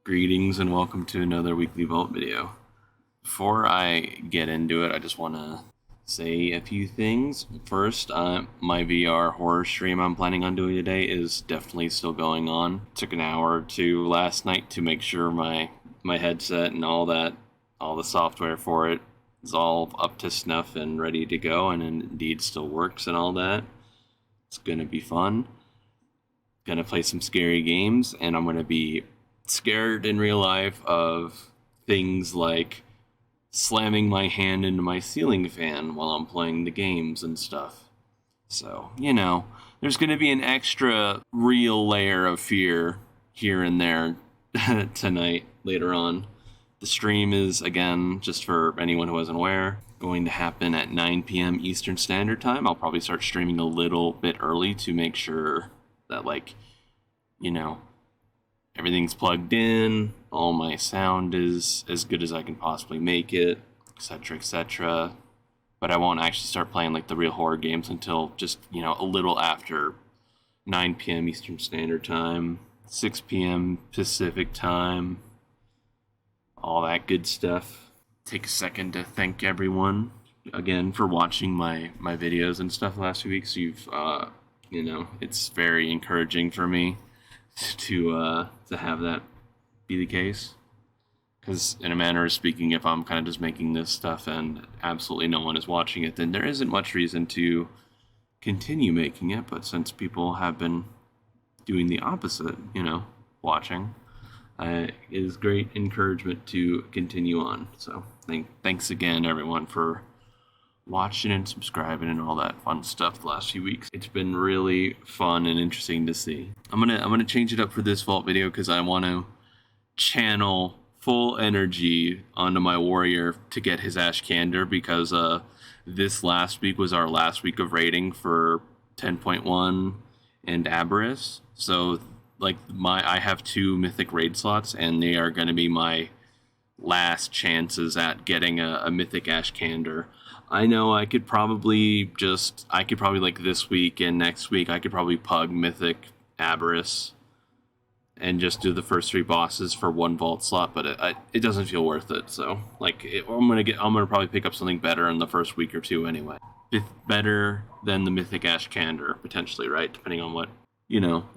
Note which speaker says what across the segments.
Speaker 1: Greetings and welcome to another weekly Vault video. Before I get into it, I just want to say a few things. First, my VR horror stream I'm planning on doing today is definitely still going on. Took an hour or two last night to make sure my headset and all the software for it is all up to snuff and ready to go, and indeed still works and all that. It's gonna be fun. Gonna play some scary games, and I'm gonna be scared in real life of things like slamming my hand into my ceiling fan while I'm playing the games and stuff. So, there's going to be an extra real layer of fear here and there tonight, later on. The stream is, again, just for anyone who isn't aware, going to happen at 9 p.m. Eastern Standard Time. I'll probably start streaming a little bit early to make sure that, everything's plugged in, all my sound is as good as I can possibly make it, etc., etc. But I won't actually start playing the real horror games until just, a little after 9 p.m. Eastern Standard Time, 6 p.m. Pacific Time, all that good stuff. Take a second to thank everyone again for watching my videos and stuff the last few weeks. It's very encouraging for me to have that be the case, because in a manner of speaking, if I'm kind of just making this stuff and absolutely no one is watching it, then there isn't much reason to continue making it. But since people have been doing the opposite, watching, it is great encouragement to continue on. So thanks again, everyone, for watching and subscribing and all that fun stuff the last few weeks. It's been really fun and interesting to see. I'm gonna change it up for this Vault video because I want to channel full energy onto my warrior to get his Ash Candor, because this last week was our last week of raiding for 10.1 and Aberrus. So I have 2 mythic raid slots, and they are going to be my last chances at getting a mythic Ash Candor. I know I could probably this week and next week, I could probably pug mythic Aberrus and just do the first 3 bosses for 1 vault slot, but it doesn't feel worth it. So I'm gonna probably pick up something better in the first week or 2 anyway. Better than the mythic Ash Candor, potentially, right? Depending on what,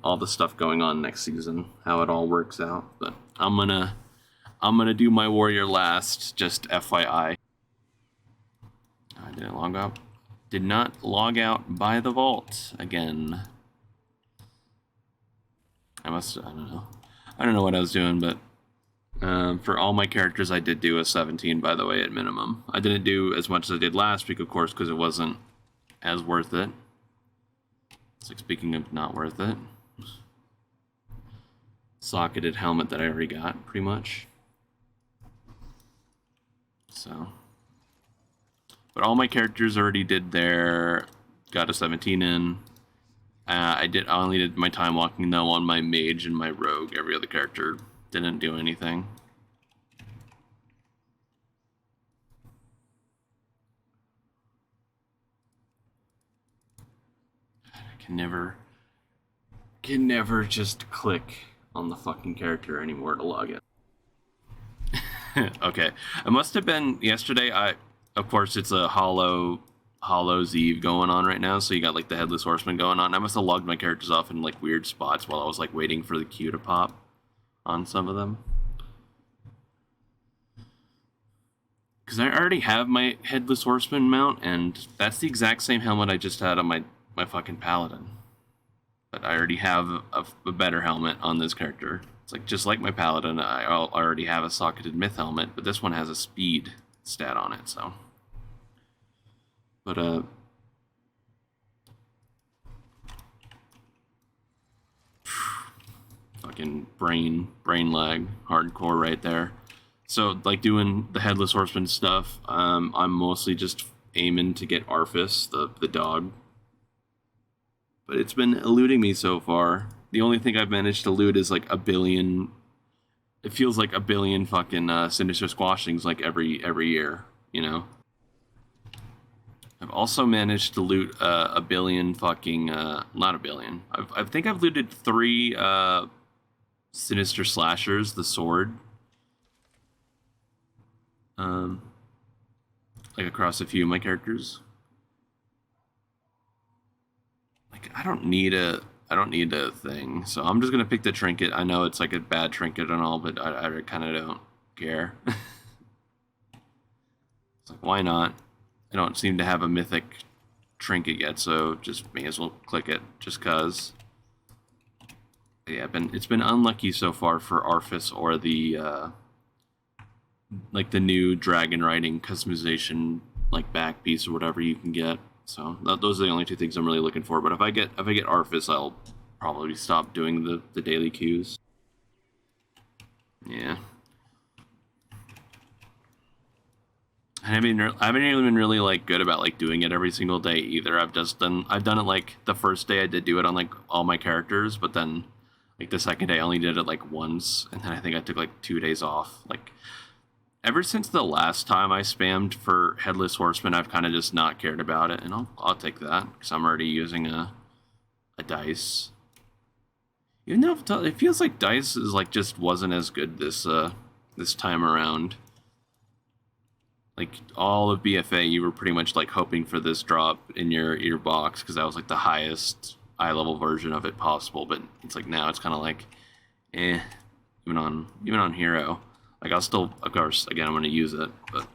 Speaker 1: all the stuff going on next season, how it all works out. But I'm gonna do my warrior last, just FYI. I didn't log out. Did not log out by the vault again. I don't know. I don't know what I was doing, but for all my characters, I did do a 17, by the way, at minimum. I didn't do as much as I did last week, of course, because it wasn't as worth it. It's like, speaking of not worth it, socketed helmet that I already got, pretty much. So, but all my characters already did got a 17 in. I only did my time walking though on my mage and my rogue. Every other character didn't do anything. I can never just click on the fucking character anymore to log in. Okay, it must have been yesterday. Of course, it's a Hollow's Eve going on right now, so you got the Headless Horseman going on. I must have logged my characters off in weird spots while I was waiting for the queue to pop on some of them. Because I already have my Headless Horseman mount, and that's the exact same helmet I just had on my fucking Paladin. But I already have a better helmet on this character. It's just like my Paladin, I already have a socketed myth helmet, but this one has a speed stat on it, so. But, fucking brain lag, hardcore right there. So, doing the Headless Horseman stuff, I'm mostly just aiming to get Arphis, the dog. But it's been eluding me so far. The only thing I've managed to loot is a billion. It feels like a billion fucking Sinister Squashings every year, I've also managed to loot a billion fucking, not a billion. I think I've looted 3 Sinister Slashers, the sword. Um, like across a few of my characters. Like I don't need a thing, so I'm just gonna pick the trinket. I know it's like a bad trinket and all, but I kind of don't care. It's like, why not? I don't seem to have a mythic trinket yet, so just may as well click it, just cause. Yeah, it's been unlucky so far for Arfis or the like the new dragon riding customization like back piece or whatever you can get. So those are the only two things I'm really looking for. But if I get Arfis, I'll probably stop doing the daily queues. Yeah. I haven't even been really like good about like doing it every single day either. I've done it like the first day I did do it on like all my characters, but then like the second day I only did it like once, and then I think I took like 2 days off. Like ever since the last time I spammed for Headless Horseman, I've kind of just not cared about it, and I'll take that because I'm already using a dice. Even though it feels like dice is like just wasn't as good this time around. Like all of BFA, you were pretty much like hoping for this drop in your box because that was like the highest eye level version of it possible. But it's like now it's kind of like, even on hero. Like I'll still, of course, again I'm gonna use it, but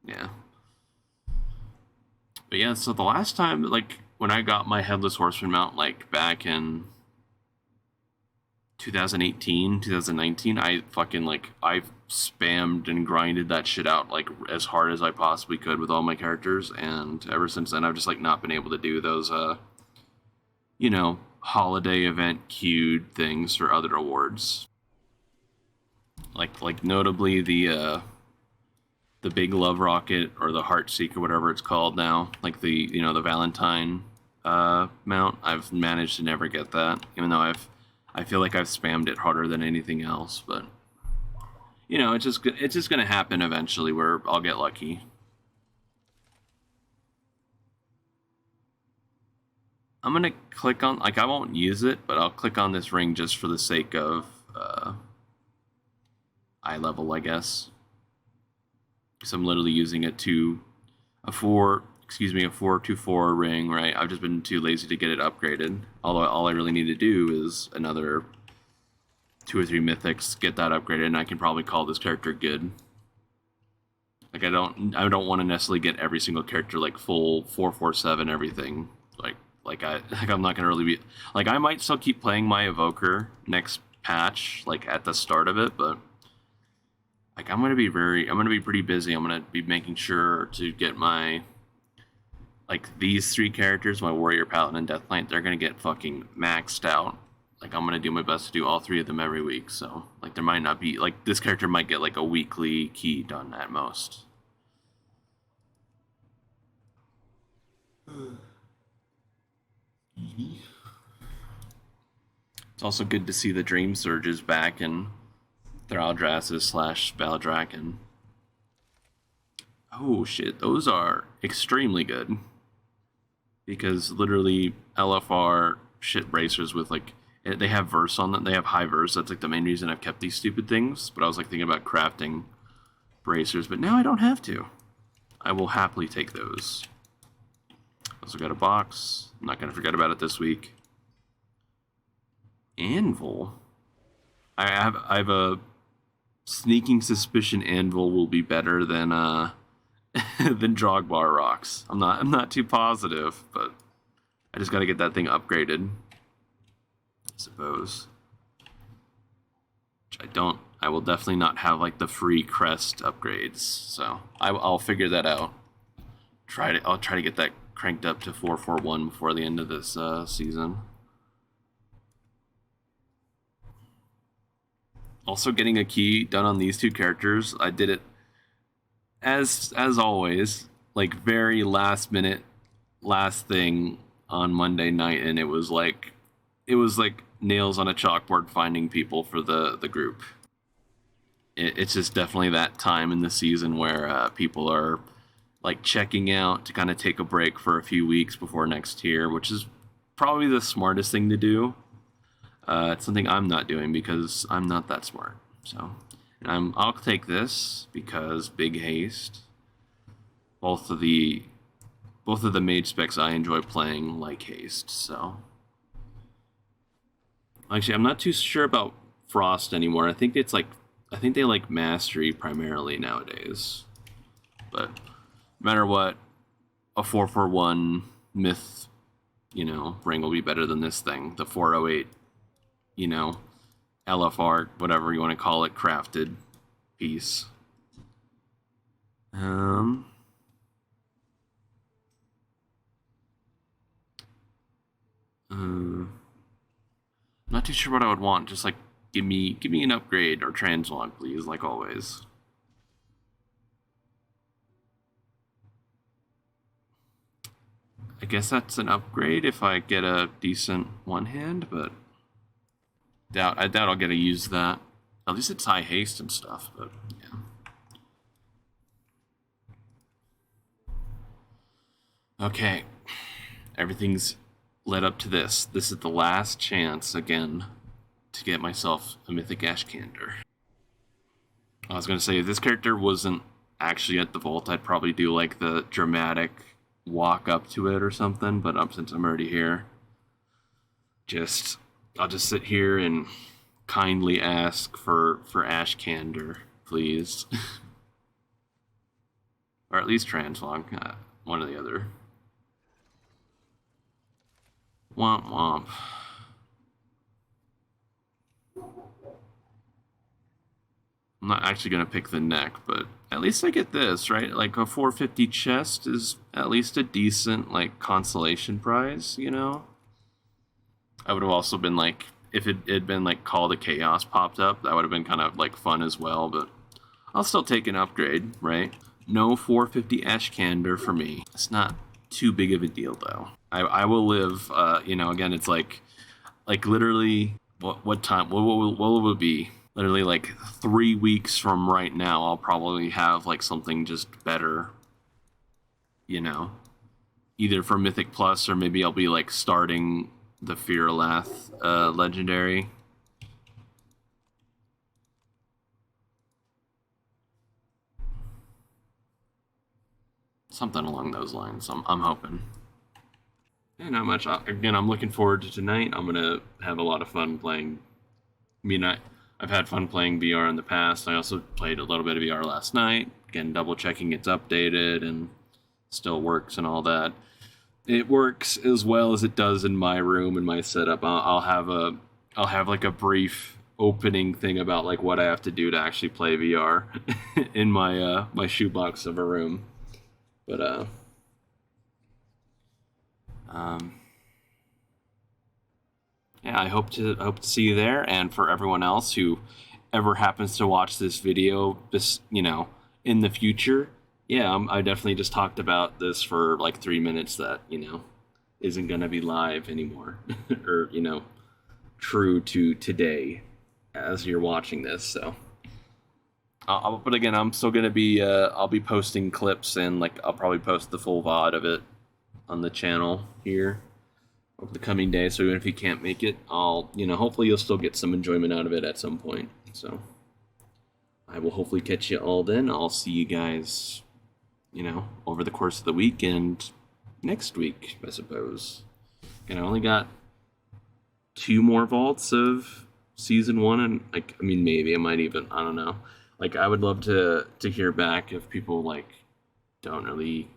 Speaker 1: yeah. But yeah, so the last time like when I got my Headless Horseman mount like back in 2018, 2019, I fucking like I spammed and grinded that shit out like as hard as I possibly could with all my characters, and ever since then I've just like not been able to do those holiday event queued things for other awards. Like notably the big love rocket or the heart seeker, whatever it's called now, like the Valentine mount. I've managed to never get that, even though I feel like I've spammed it harder than anything else. But it's just gonna happen eventually where I'll get lucky. I'm gonna click on, like, I won't use it, but I'll click on this ring just for the sake of eye level, I guess. Because I'm literally using a 424 ring, right? I've just been too lazy to get it upgraded. Although all I really need to do is another 2 or 3 mythics, get that upgraded, and I can probably call this character good. Like I don't want to necessarily get every single character like full 447 everything. I'm not gonna really be like, I might still keep playing my evoker next patch, like at the start of it, but like I'm gonna be pretty busy. I'm gonna be making sure to get my like these 3 characters, my warrior, paladin, and death knight. They're gonna get fucking maxed out. Like I'm gonna do my best to do all 3 of them every week. So like there might not be like this character might get like a weekly key done at most. It's also good to see the Dream Surges back in Thraldrassus / Baldraken. Oh shit, those are extremely good. Because literally LFR shit bracers with like, they have verse on them, they have high verse. That's like the main reason I've kept these stupid things. But I was like thinking about crafting bracers, but now I don't have to. I will happily take those. Also got a box. I'm not gonna forget about it this week. Anvil. I have a sneaking suspicion Anvil will be better than than Drogbar rocks. I'm not too positive, but I just got to get that thing upgraded, I suppose. Which I will definitely not have like the free crest upgrades, so I'll figure that out. I'll try to get that cranked up to 441 before the end of this season. Also getting a key done on these 2 characters. I did it as always, like very last minute, last thing on Monday night, and it was like nails on a chalkboard finding people for the group. It's just definitely that time in the season where people are like checking out to kind of take a break for a few weeks before next tier, which is probably the smartest thing to do. It's something I'm not doing because I'm not that smart. So, and I'll take this because big haste. Both of the mage specs I enjoy playing like haste. So, actually, I'm not too sure about frost anymore. I think they like mastery primarily nowadays. But no matter what, a 441 myth, ring will be better than this thing. The 408, LFR, whatever you want to call it, crafted piece. Not too sure what I would want. Just like give me an upgrade or translog, please, like always. I guess that's an upgrade if I get a decent one hand, but I doubt I'll get to use that. At least it's high haste and stuff, but yeah. Okay, everything's led up to this. This is the last chance again to get myself a Mythic Ashkander. I was gonna say if this character wasn't actually at the vault, I'd probably do like the dramatic walk up to it or something. But since I'm already here, I'll just sit here and kindly ask for Ashkander, please, or at least translog, one or the other. Womp womp. I'm not actually going to pick the neck, but at least I get this, right? Like a 450 chest is at least a decent, like, consolation prize, I would have also been like, if it had been like Call to Chaos popped up, that would have been kind of like fun as well, but I'll still take an upgrade, right? No 450 Ashkander for me. It's not too big of a deal though. I will live, again, it's like literally, what time, what will it be? Literally like 3 weeks from right now, I'll probably have like something just better, either for Mythic Plus or maybe I'll be like starting the Fearlath legendary. Something along those lines, I'm hoping. Yeah, not much. Again, I'm looking forward to tonight. I'm gonna have a lot of fun playing. I've had fun playing VR in the past. I also played a little bit of VR last night. Again, double checking it's updated and still works and all that. It works as well as it does in my room and my setup. I'll have like a brief opening thing about like what I have to do to actually play VR in my my shoebox of a room. But yeah, I hope to see you there. And for everyone else who ever happens to watch this video, in the future, yeah, I definitely just talked about this for like 3 minutes that isn't gonna be live anymore, or true to today as you're watching this. So, but again, I'm still gonna be I'll be posting clips and like I'll probably post the full VOD of it on the channel here over the coming days. So even if you can't make it, I'll hopefully you'll still get some enjoyment out of it at some point. So I will hopefully catch you all then. I'll see you guys, over the course of the week and next week, I suppose. And I only got 2 more vaults of season 1, and maybe I might even, I don't know. Like, I would love to hear back if people like don't really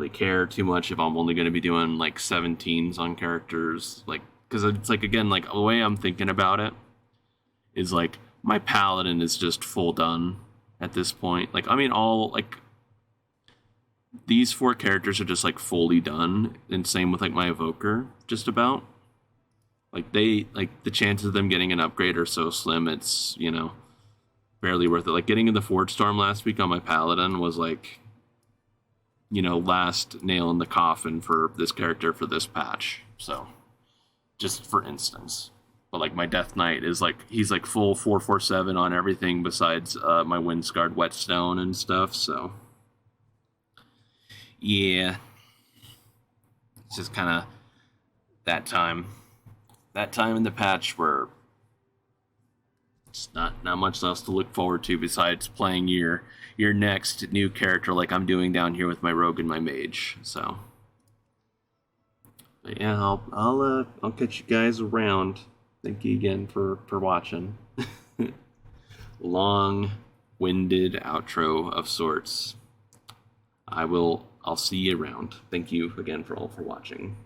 Speaker 1: care too much if I'm only going to be doing like 17s on characters, like, because it's like, again, like the way I'm thinking about it is like my paladin is just full done at this point. Like, all like these 4 characters are just like fully done, and same with like my evoker, just about. Like the chances of them getting an upgrade are so slim, it's barely worth it. Like getting in the Forge Storm last week on my paladin was like last nail in the coffin for this character for this patch. So just for instance. But like my Death Knight is like, he's like full 447 on everything besides my Windscarred Whetstone and stuff. So yeah, it's just kind of that time. that time in the patch where it's not much else to look forward to besides playing your next new character like I'm doing down here with my rogue and my mage. So, but yeah, I'll catch you guys around. Thank you again for watching. Long-winded outro of sorts. I'll see you around. Thank you again for watching.